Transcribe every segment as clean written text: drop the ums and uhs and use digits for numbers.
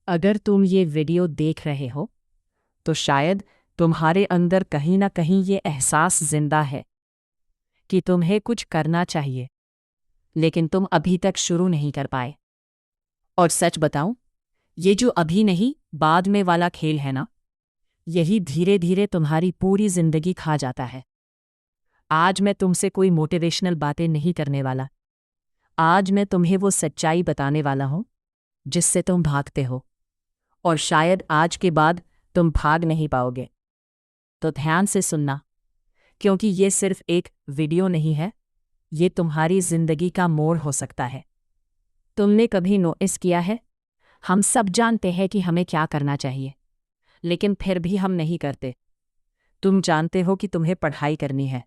अगर तुम ये वीडियो देख रहे हो तो शायद तुम्हारे अंदर कहीं ना कहीं ये एहसास जिंदा है कि तुम्हें कुछ करना चाहिए, लेकिन तुम अभी तक शुरू नहीं कर पाए। और सच बताऊं, ये जो अभी नहीं बाद में वाला खेल है ना, यही धीरे धीरे तुम्हारी पूरी जिंदगी खा जाता है। आज मैं तुमसे कोई मोटिवेशनल बातें नहीं करने वाला। आज मैं तुम्हें वो सच्चाई बताने वाला हूं जिससे तुम भागते हो, और शायद आज के बाद तुम भाग नहीं पाओगे। तो ध्यान से सुनना, क्योंकि ये सिर्फ एक वीडियो नहीं है, ये तुम्हारी जिंदगी का मोड़ हो सकता है। तुमने कभी नोटिस किया है, हम सब जानते हैं कि हमें क्या करना चाहिए, लेकिन फिर भी हम नहीं करते। तुम जानते हो कि तुम्हें पढ़ाई करनी है,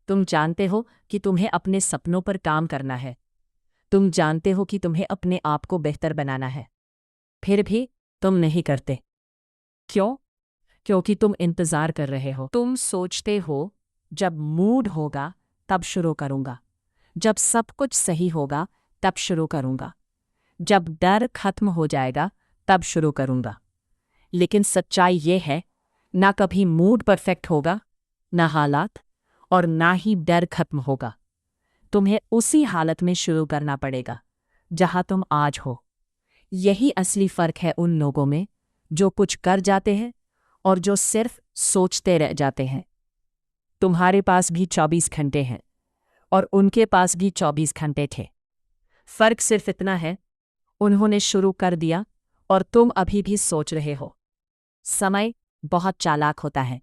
तुम जानते हो कि तुम्हें अपने सपनों पर काम करना है, तुम जानते हो कि तुम्हें अपने आप को बेहतर बनाना है, फिर भी तुम नहीं करते। क्यों? क्योंकि तुम इंतजार कर रहे हो। तुम सोचते हो जब मूड होगा तब शुरू करूंगा, जब सब कुछ सही होगा तब शुरू करूंगा, जब डर खत्म हो जाएगा तब शुरू करूंगा। लेकिन सच्चाई ये है, ना कभी मूड परफेक्ट होगा, ना हालात, और ना ही डर खत्म होगा। तुम्हें उसी हालत में शुरू करना पड़ेगा जहां तुम आज हो। यही असली फर्क है उन लोगों में जो कुछ कर जाते हैं और जो सिर्फ सोचते रह जाते हैं। तुम्हारे पास भी 24 घंटे हैं और उनके पास भी 24 घंटे थे। फर्क सिर्फ इतना है, उन्होंने शुरू कर दिया और तुम अभी भी सोच रहे हो। समय बहुत चालाक होता है,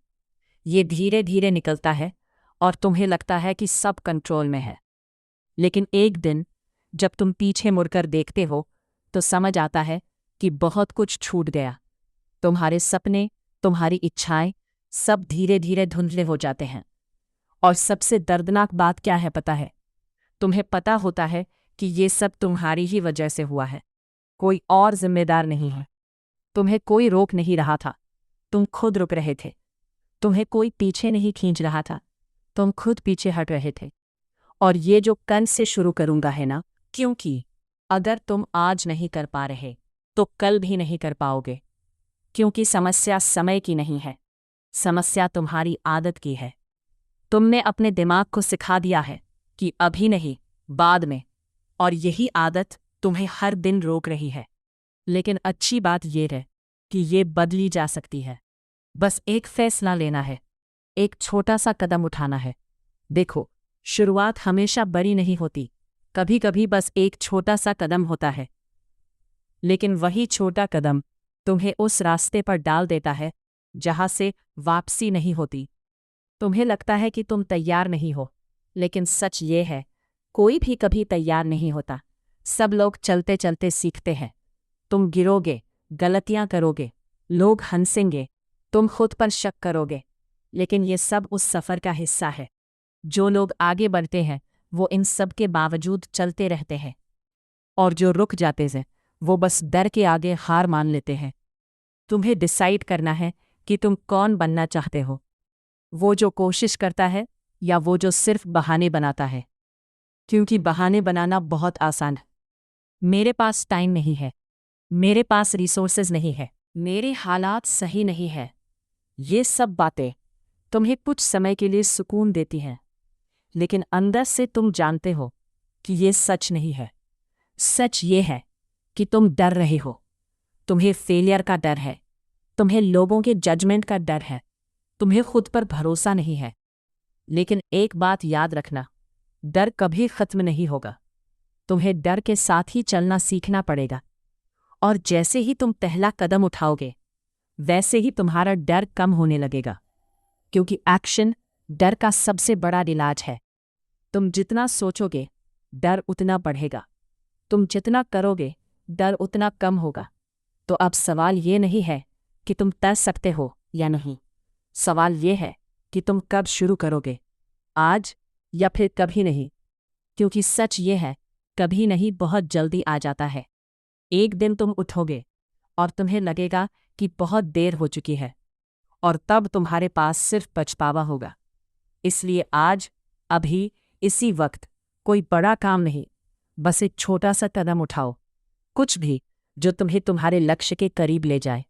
ये धीरे धीरे निकलता है और तुम्हें लगता है कि सब कंट्रोल में है। लेकिन एक दिन जब तुम पीछे मुड़कर देखते हो तो समझ आता है कि बहुत कुछ छूट गया। तुम्हारे सपने, तुम्हारी इच्छाएं, सब धीरे धीरे धुंधले हो जाते हैं। और सबसे दर्दनाक बात क्या है पता है? तुम्हें पता होता है कि ये सब तुम्हारी ही वजह से हुआ है, कोई और जिम्मेदार नहीं है। तुम्हें कोई रोक नहीं रहा था, तुम खुद रुक रहे थे। तुम्हें कोई पीछे नहीं खींच रहा था, तुम खुद पीछे हट रहे थे। और ये जो कल से शुरू करूंगा है ना, क्योंकि अगर तुम आज नहीं कर पा रहे तो कल भी नहीं कर पाओगे। क्योंकि समस्या समय की नहीं है, समस्या तुम्हारी आदत की है। तुमने अपने दिमाग को सिखा दिया है कि अभी नहीं, बाद में, और यही आदत तुम्हें हर दिन रोक रही है। लेकिन अच्छी बात यह है कि ये बदली जा सकती है। बस एक फैसला लेना है, एक छोटा सा कदम उठाना है। देखो, शुरुआत हमेशा बड़ी नहीं होती, कभी कभी बस एक छोटा सा कदम होता है। लेकिन वही छोटा कदम तुम्हें उस रास्ते पर डाल देता है जहां से वापसी नहीं होती। तुम्हें लगता है कि तुम तैयार नहीं हो, लेकिन सच ये है, कोई भी कभी तैयार नहीं होता। सब लोग चलते चलते सीखते हैं। तुम गिरोगे, गलतियां करोगे, लोग हंसेंगे, तुम खुद पर शक करोगे, लेकिन ये सब उस सफ़र का हिस्सा है। जो लोग आगे बढ़ते हैं वो इन सब के बावजूद चलते रहते हैं, और जो रुक जाते हैं वो बस डर के आगे हार मान लेते हैं। तुम्हें डिसाइड करना है कि तुम कौन बनना चाहते हो, वो जो कोशिश करता है या वो जो सिर्फ बहाने बनाता है। क्योंकि बहाने बनाना बहुत आसान है। मेरे पास टाइम नहीं है, मेरे पास रिसोर्सेज नहीं है, मेरे हालात सही नहीं है, ये सब बातें तुम्हें कुछ समय के लिए सुकून देती हैं, लेकिन अंदर से तुम जानते हो कि ये सच नहीं है। सच ये है कि तुम डर रहे हो। तुम्हें फेलियर का डर है, तुम्हें लोगों के जजमेंट का डर है, तुम्हें खुद पर भरोसा नहीं है। लेकिन एक बात याद रखना, डर कभी खत्म नहीं होगा। तुम्हें डर के साथ ही चलना सीखना पड़ेगा। और जैसे ही तुम पहला कदम उठाओगे, वैसे ही तुम्हारा डर कम होने लगेगा। क्योंकि एक्शन डर का सबसे बड़ा इलाज है। तुम जितना सोचोगे, डर उतना बढ़ेगा। तुम जितना करोगे, डर उतना कम होगा। तो अब सवाल ये नहीं है कि तुम कर सकते हो या नहीं, सवाल ये है कि तुम कब शुरू करोगे, आज या फिर कभी नहीं। क्योंकि सच ये है, कभी नहीं बहुत जल्दी आ जाता है। एक दिन तुम उठोगे और तुम्हें लगेगा कि बहुत देर हो चुकी है, और तब तुम्हारे पास सिर्फ पछतावा होगा। इसलिए आज, अभी, इसी वक्त कोई बड़ा काम नहीं, बस एक छोटा सा कदम उठाओ। कुछ भी, जो तुम्हें तुम्हारे लक्ष्य के करीब ले जाए।